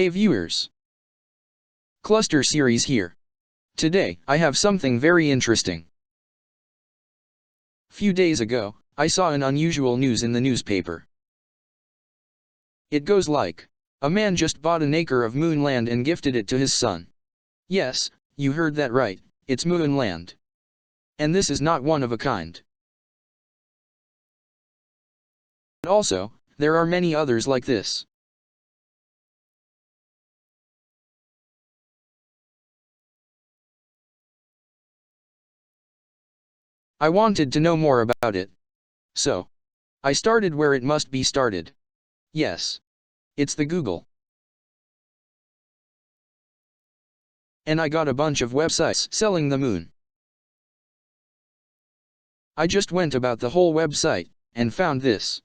Hey viewers! Cluster series here. Today, I have something very interesting. Few days ago, I saw an unusual news in the newspaper. It goes like, a man just bought an acre of moon land and gifted it to his son. Yes, you heard that right, it's moon land. And this is not one of a kind. But also, there are many others like this. I wanted to know more about it. So, I started where it must be started. Yes. It's the Google. And I got a bunch of websites selling the moon. I just went about the whole website, and found this.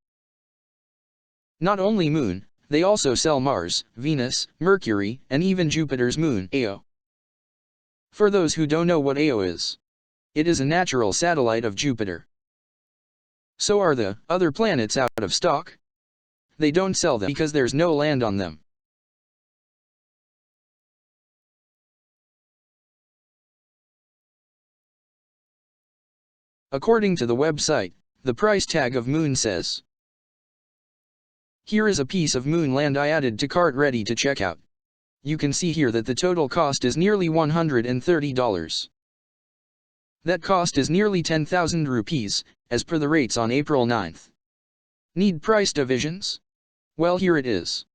Not only moon, they also sell Mars, Venus, Mercury, and even Jupiter's moon, Io. For those who don't know what Io is, it is a natural satellite of Jupiter. So are the other planets out of stock? They don't sell them because there's no land on them. According to the website, the price tag of moon says, here is a piece of moon land I added to cart ready to check out. You can see here that the total cost is nearly $130. That cost is nearly 10,000 rupees, as per the rates on April 9th. Need price divisions? Well, here it is.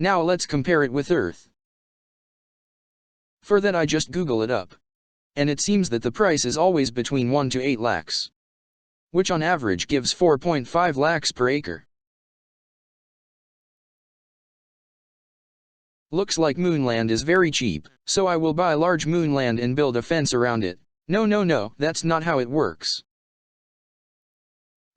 Now let's compare it with Earth. For that I just Google it up. And it seems that the price is always between 1 to 8 lakhs. Which on average gives 4.5 lakhs per acre. Looks like moonland is very cheap, so I will buy large moonland and build a fence around it. No, that's not how it works.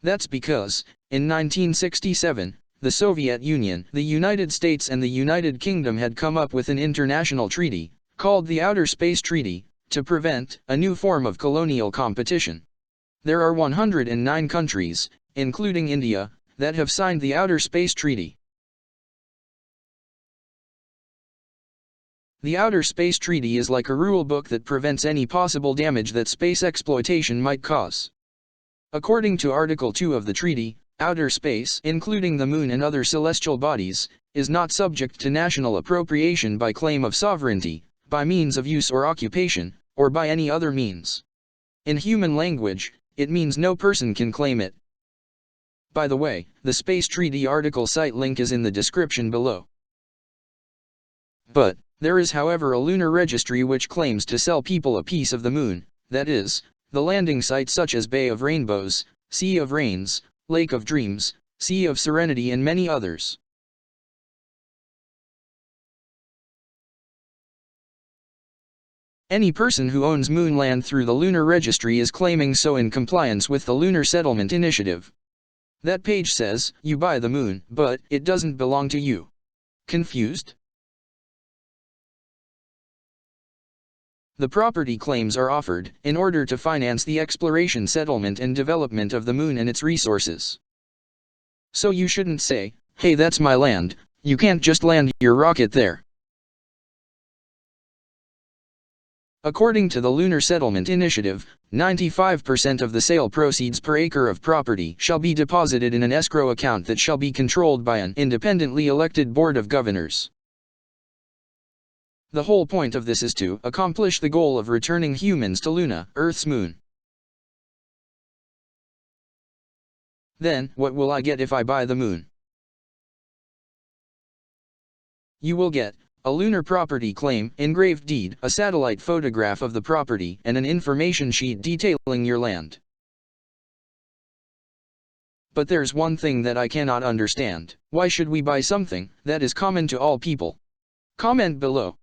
That's because, in 1967, the Soviet Union, the United States and the United Kingdom had come up with an international treaty, called the Outer Space Treaty, to prevent a new form of colonial competition. There are 109 countries, including India, that have signed the Outer Space Treaty. The Outer Space Treaty is like a rule book that prevents any possible damage that space exploitation might cause. According to Article 2 of the treaty, outer space, including the moon and other celestial bodies, is not subject to national appropriation by claim of sovereignty, by means of use or occupation, or by any other means. In human language, it means no person can claim it. By the way, the Space Treaty article site link is in the description below. But, there is however a lunar registry which claims to sell people a piece of the moon, that is, the landing sites such as Bay of Rainbows, Sea of Rains, Lake of Dreams, Sea of Serenity and many others. Any person who owns moonland through the lunar registry is claiming so in compliance with the Lunar Settlement Initiative. That page says, you buy the moon, but it doesn't belong to you. Confused? The property claims are offered in order to finance the exploration, settlement and development of the moon and its resources. So you shouldn't say, hey, that's my land, you can't just land your rocket there. According to the Lunar Settlement Initiative, 95% of the sale proceeds per acre of property shall be deposited in an escrow account that shall be controlled by an independently elected board of governors. The whole point of this is to accomplish the goal of returning humans to Luna, Earth's moon. Then, what will I get if I buy the moon? You will get a lunar property claim, engraved deed, a satellite photograph of the property, and an information sheet detailing your land. But there's one thing that I cannot understand. Why should we buy something that is common to all people? Comment below.